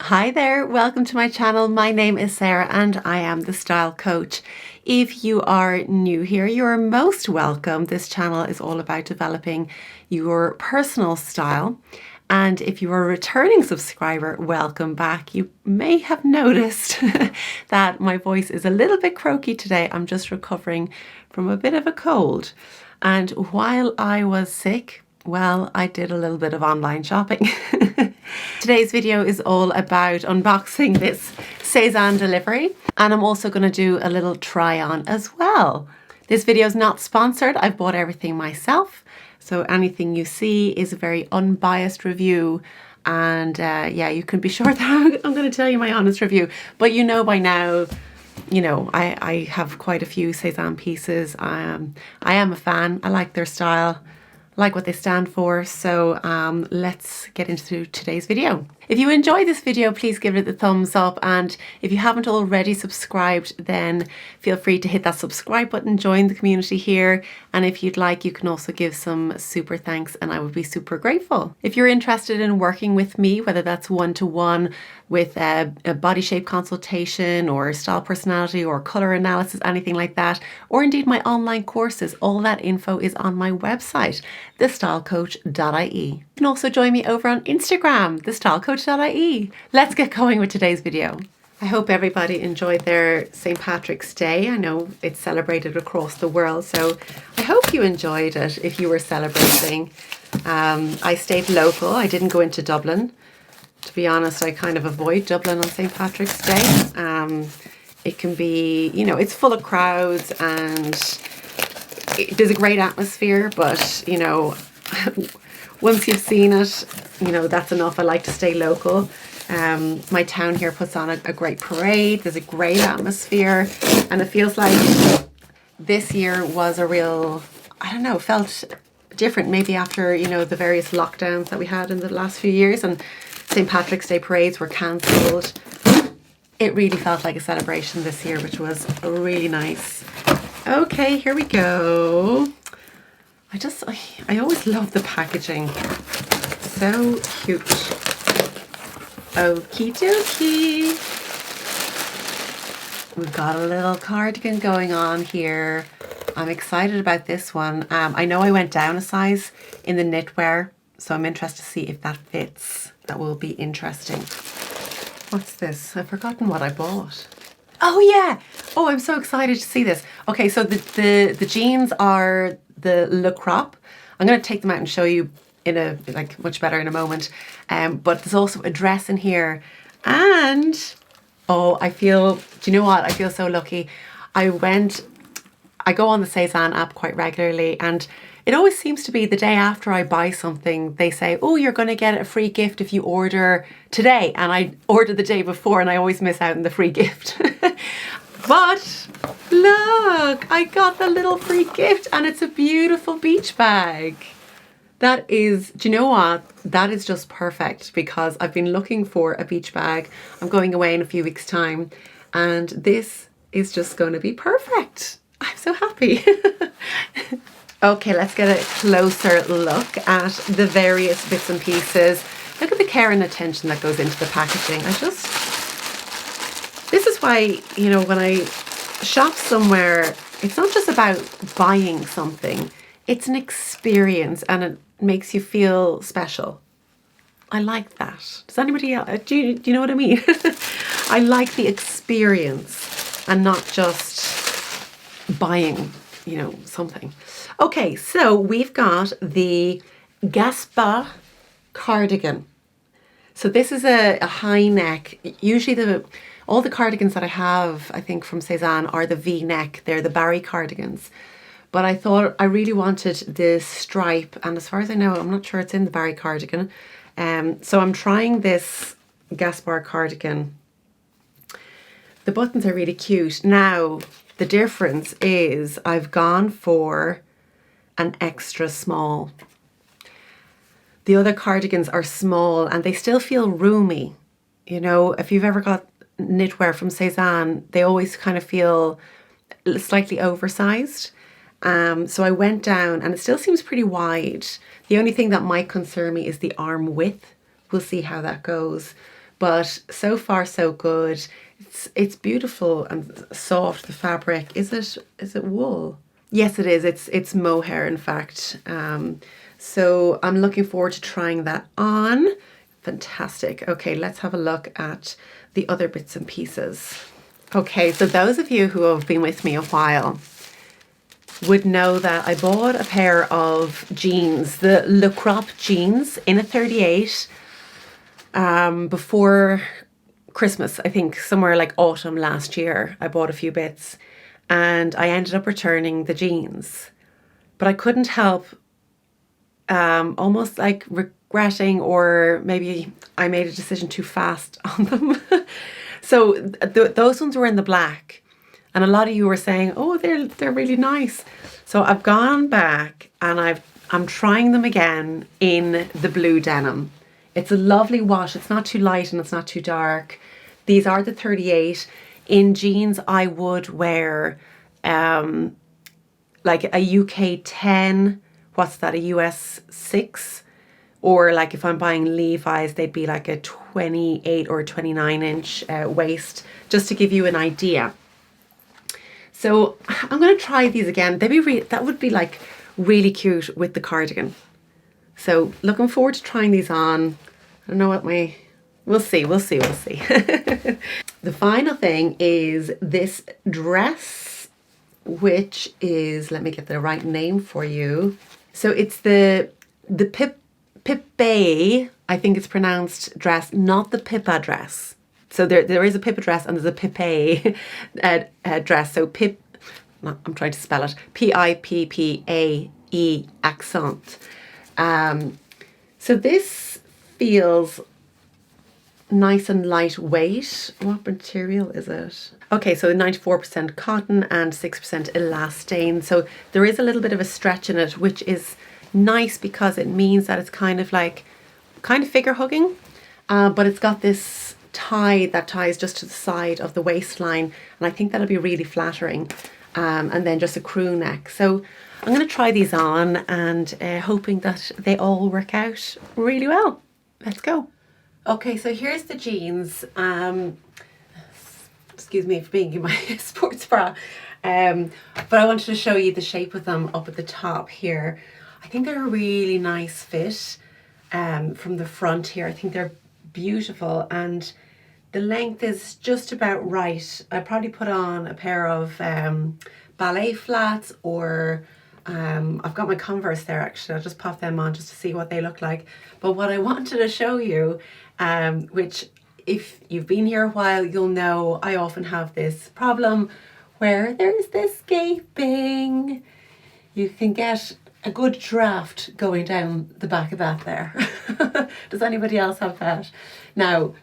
Hi there, welcome to my channel. My name is Sarah and I am the style coach. If you are new here, you're most welcome. This channel is all about developing your personal style. And if you are a returning subscriber, welcome back. You may have noticed that my voice is a little bit croaky today. I'm just recovering from a bit of a cold. And while I was sick, well, I did a little bit of online shopping. Today's video is all about unboxing this Sezane delivery, and I'm also going to do a little try on as well. This video is not sponsored. I've bought everything myself, so anything you see is a very unbiased review, and yeah, you can be sure that I'm going to tell you my honest review. But you know by now, you know, I have quite a few Sezane pieces. I am a fan. I like their style, like what they stand for. So let's get into today's video. If you enjoyed this video, please give it a thumbs up, and if you haven't already subscribed, then feel free to hit that subscribe button, join the community here, and if you'd like, you can also give some super thanks and I would be super grateful. If you're interested in working with me, whether that's one-to-one with a body shape consultation or style personality or color analysis, anything like that, or indeed my online courses, all that info is on my website, thestylecoach.ie. You can also join me over on Instagram, thestylecoach.ie. Let's get going with today's video. I hope everybody enjoyed their St. Patrick's Day. I know it's celebrated across the world, so I hope you enjoyed it if you were celebrating. I stayed local. I didn't go into Dublin. To be honest, I kind of avoid Dublin on St. Patrick's Day. It can be, you know, it's full of crowds and there's a great atmosphere, but, you know, once you've seen it, you know, that's enough. I like to stay local. My town here puts on a great parade. There's a great atmosphere, and it feels like this year was a real, I don't know, felt different maybe after, you know, the various lockdowns that we had in the last few years, and St. Patrick's Day parades were cancelled. It really felt like a celebration this year, which was really nice. Okay, here we go. I always love the packaging. So cute. Okie dokie. We've got a little cardigan going on here. I'm excited about this one. I know I went down a size in the knitwear, so I'm interested to see if that fits. That will be interesting. What's this? I've forgotten what I bought. Oh yeah! Oh, I'm so excited to see this. Okay, so the jeans are the Le Crop. I'm going to take them out and show you in a, like, much better in a moment. But there's also a dress in here. And, oh, I feel, do you know what? I feel so lucky. I go on the Sezane app quite regularly, and it always seems to be the day after I buy something, they say, oh, you're going to get a free gift if you order today. And I order the day before and I always miss out on the free gift. But look, I got the little free gift, and it's a beautiful beach bag. That is, do you know what? That is just perfect, because I've been looking for a beach bag. I'm going away in a few weeks' time, and this is just going to be perfect. I'm so happy. Okay, let's get a closer look at the various bits and pieces. Look at the care and attention that goes into the packaging. This is why, you know, when I shop somewhere, it's not just about buying something. It's an experience, and it makes you feel special. I like that. Does anybody else, do you know what I mean? I like the experience and not just buying, you know, something. Okay, so we've got the Gaspard cardigan. So this is a high neck. Usually all the cardigans that I have, I think, from Sezane are the V-neck. They're the Barry cardigans. But I thought I really wanted this stripe, and as far as I know, I'm not sure it's in the Barry cardigan. So I'm trying this Gaspard cardigan. The buttons are really cute. Now, the difference is I've gone for an extra small. The other cardigans are small and they still feel roomy. You know, if you've ever got knitwear from Sezane, they always kind of feel slightly oversized. So I went down, and it still seems pretty wide. The only thing that might concern me is the arm width. We'll see how that goes. but so far so good. It's beautiful and soft, the fabric. Is it wool? Yes, it is. It's mohair, in fact. So I'm looking forward to trying that on. Fantastic. Okay, let's have a look at the other bits and pieces. Okay, so those of you who have been with me a while would know that I bought a pair of jeans, the Le Crop jeans in a 38, before Christmas, I think somewhere like autumn last year. I bought a few bits and I ended up returning the jeans, but I couldn't help almost like regretting, or maybe I made a decision too fast on them. So those ones were in the black, and a lot of you were saying, oh, they're really nice. So I've gone back and I'm trying them again in the blue denim. It's a lovely wash. It's not too light and it's not too dark. These are the 38. In jeans, I would wear like a UK 10. What's that? A US 6? Or like if I'm buying Levi's, they'd be like a 28 or 29 inch waist, just to give you an idea. So I'm going to try these again. That would be like really cute with the cardigan. So looking forward to trying these on. I don't know what we'll see. The final thing is this dress, which is, let me get the right name for you. So it's the PIPPAÉ, I think it's pronounced, dress, not the Pippa dress. So there is a Pippa dress and there's a PIPPAÉ dress. So I'm trying to spell it, PIPPAÉ accent. So this feels nice and lightweight. What material is it? Okay, so 94% cotton and 6% elastane. So there is a little bit of a stretch in it, which is nice because it means that it's kind of figure hugging, but it's got this tie that ties just to the side of the waistline, and I think that'll be really flattering. And then just a crew neck. So I'm going to try these on and hoping that they all work out really well. Let's go. Okay, so here's the jeans. Excuse me for being in my sports bra. But I wanted to show you the shape of them up at the top here. I think they're a really nice fit from the front here. I think they're beautiful, and the length is just about right. I probably put on a pair of ballet flats, or I've got my Converse there actually. I'll just pop them on just to see what they look like. But what I wanted to show you, which if you've been here a while, you'll know I often have this problem where there's this gaping. You can get a good draft going down the back of that there. Does anybody else have that? Now,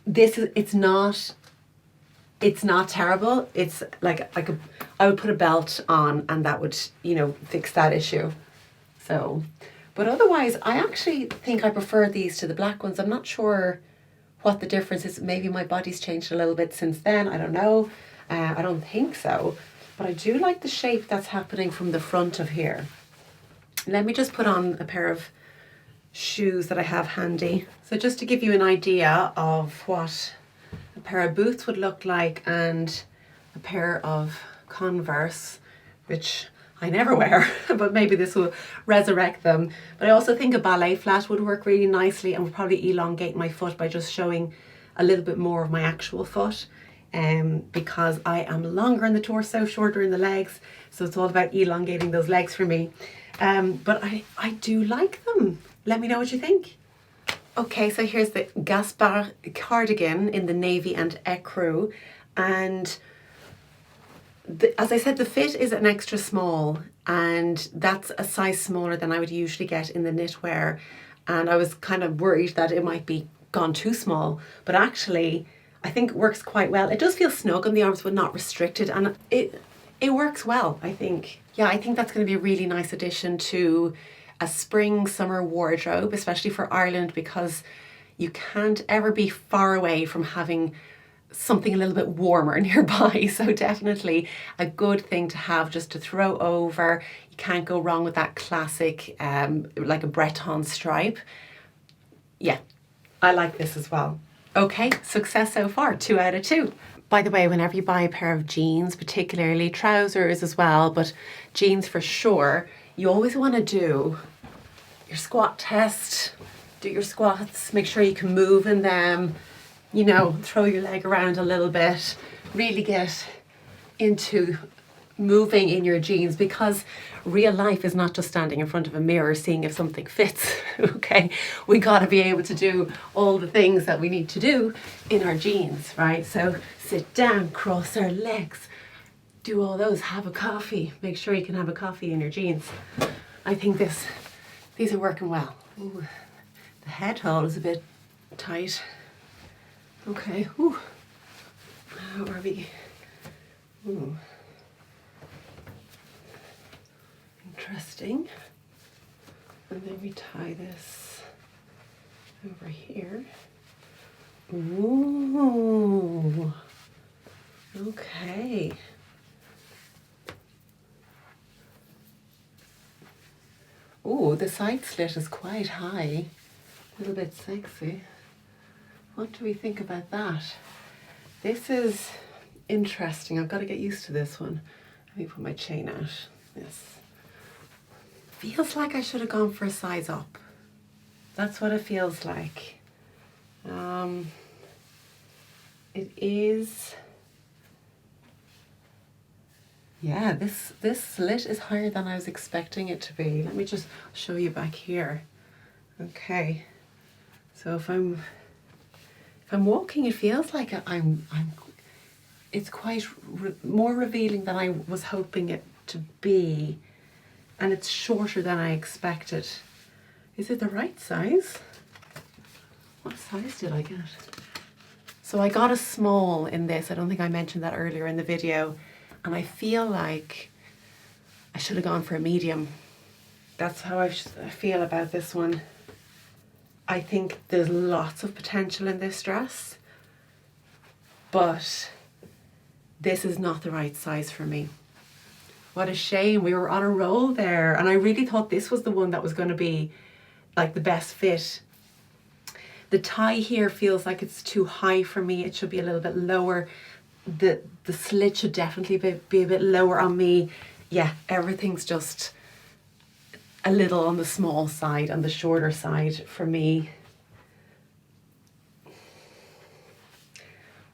it's not terrible. It's like I would put a belt on and that would, fix that issue. So, but otherwise, I actually think I prefer these to the black ones. I'm not sure what the difference is. Maybe my body's changed a little bit since then. I don't know. I don't think so. But I do like the shape that's happening from the front of here. Let me just put on a pair of shoes that I have handy. So just to give you an idea of what a pair of boots would look like, and a pair of Converse, which I never wear, but maybe this will resurrect them. But I also think a ballet flat would work really nicely and would probably elongate my foot by just showing a little bit more of my actual foot. Because I am longer in the torso, shorter in the legs, so it's all about elongating those legs for me. But I do like them. Let me know what you think. Okay, so here's the Gaspard cardigan in the navy and ecru, and as I said, the fit is an extra small, and that's a size smaller than I would usually get in the knitwear, and I was kind of worried that it might be gone too small, but actually I think it works quite well. It does feel snug on the arms but not restricted, and it works well, I think. Yeah, I think that's going to be a really nice addition to a spring summer wardrobe, especially for Ireland, because you can't ever be far away from having something a little bit warmer nearby. So definitely a good thing to have just to throw over. You can't go wrong with that classic like a Breton stripe. Yeah, I like this as well. Okay, success so far, 2 out of 2. By the way, whenever you buy a pair of jeans, particularly trousers as well, but jeans for sure, you always want to do your squat test, do your squats, make sure you can move in them, you know, throw your leg around a little bit, really get into moving in your jeans, because real life is not just standing in front of a mirror seeing if something fits. Okay, we got to be able to do all the things that we need to do in our jeans, right? So sit down, cross our legs, do all those, have a coffee, make sure you can have a coffee in your jeans. I think these are working well. Ooh, the head hold is a bit tight. Okay, ooh, how are we? Ooh. Interesting. And then we tie this over here. Ooh. Okay. Ooh, the side slit is quite high. A little bit sexy. What do we think about that? This is interesting. I've got to get used to this one. Let me put my chain out. Yes. Feels like I should have gone for a size up. That's what it feels like. It is, yeah, this slit is higher than I was expecting it to be. Let me just show you back here. Okay, so if I'm walking, it feels like it's quite more revealing than I was hoping it to be. And it's shorter than I expected. Is it the right size? What size did I get? So I got a small in this. I don't think I mentioned that earlier in the video. And I feel like I should have gone for a medium. That's how I feel about this one. I think there's lots of potential in this dress, but this is not the right size for me. What a shame. We were on a roll there, and I really thought this was the one that was going to be like the best fit. The tie here feels like it's too high for me. It should be a little bit lower. The slit should definitely be a bit lower on me. Yeah, everything's just a little on the small side, on the shorter side for me.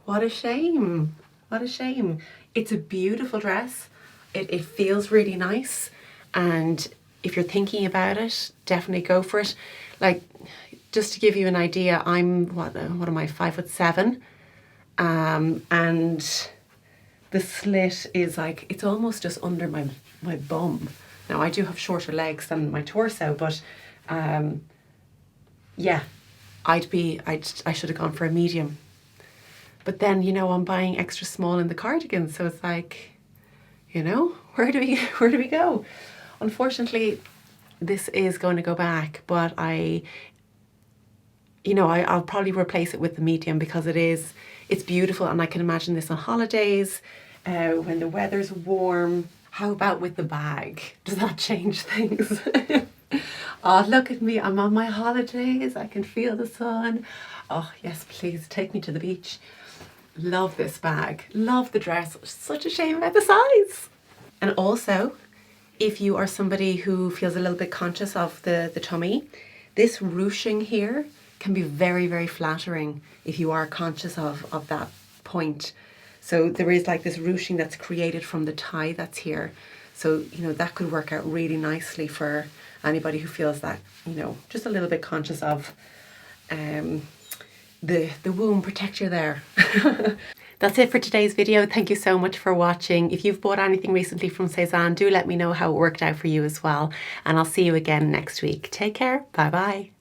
What a shame. What a shame. It's a beautiful dress. It feels really nice, and if you're thinking about it, definitely go for it. Like, just to give you an idea, I'm what am I, 5'7", and the slit is like, it's almost just under my bum. Now I do have shorter legs than my torso, but yeah, I should have gone for a medium. But then, you know, I'm buying extra small in the cardigan, so it's like, you know, where do we go? Unfortunately, this is going to go back, but I'll probably replace it with the medium, because it's beautiful, and I can imagine this on holidays, when the weather's warm. How about with the bag? Does that change things? Oh, look at me, I'm on my holidays, I can feel the sun. Oh yes, please take me to the beach. Love this bag, love the dress. Such a shame about the size. And also, if you are somebody who feels a little bit conscious of the tummy, this ruching here can be very, very flattering if you are conscious of that point. So there is like this ruching that's created from the tie that's here. So, you know, that could work out really nicely for anybody who feels that, you know, just a little bit conscious of the womb protector there. That's it for today's video. Thank you so much for watching. If you've bought anything recently from Sezane, do let me know how it worked out for you as well. And I'll see you again next week. Take care. Bye bye.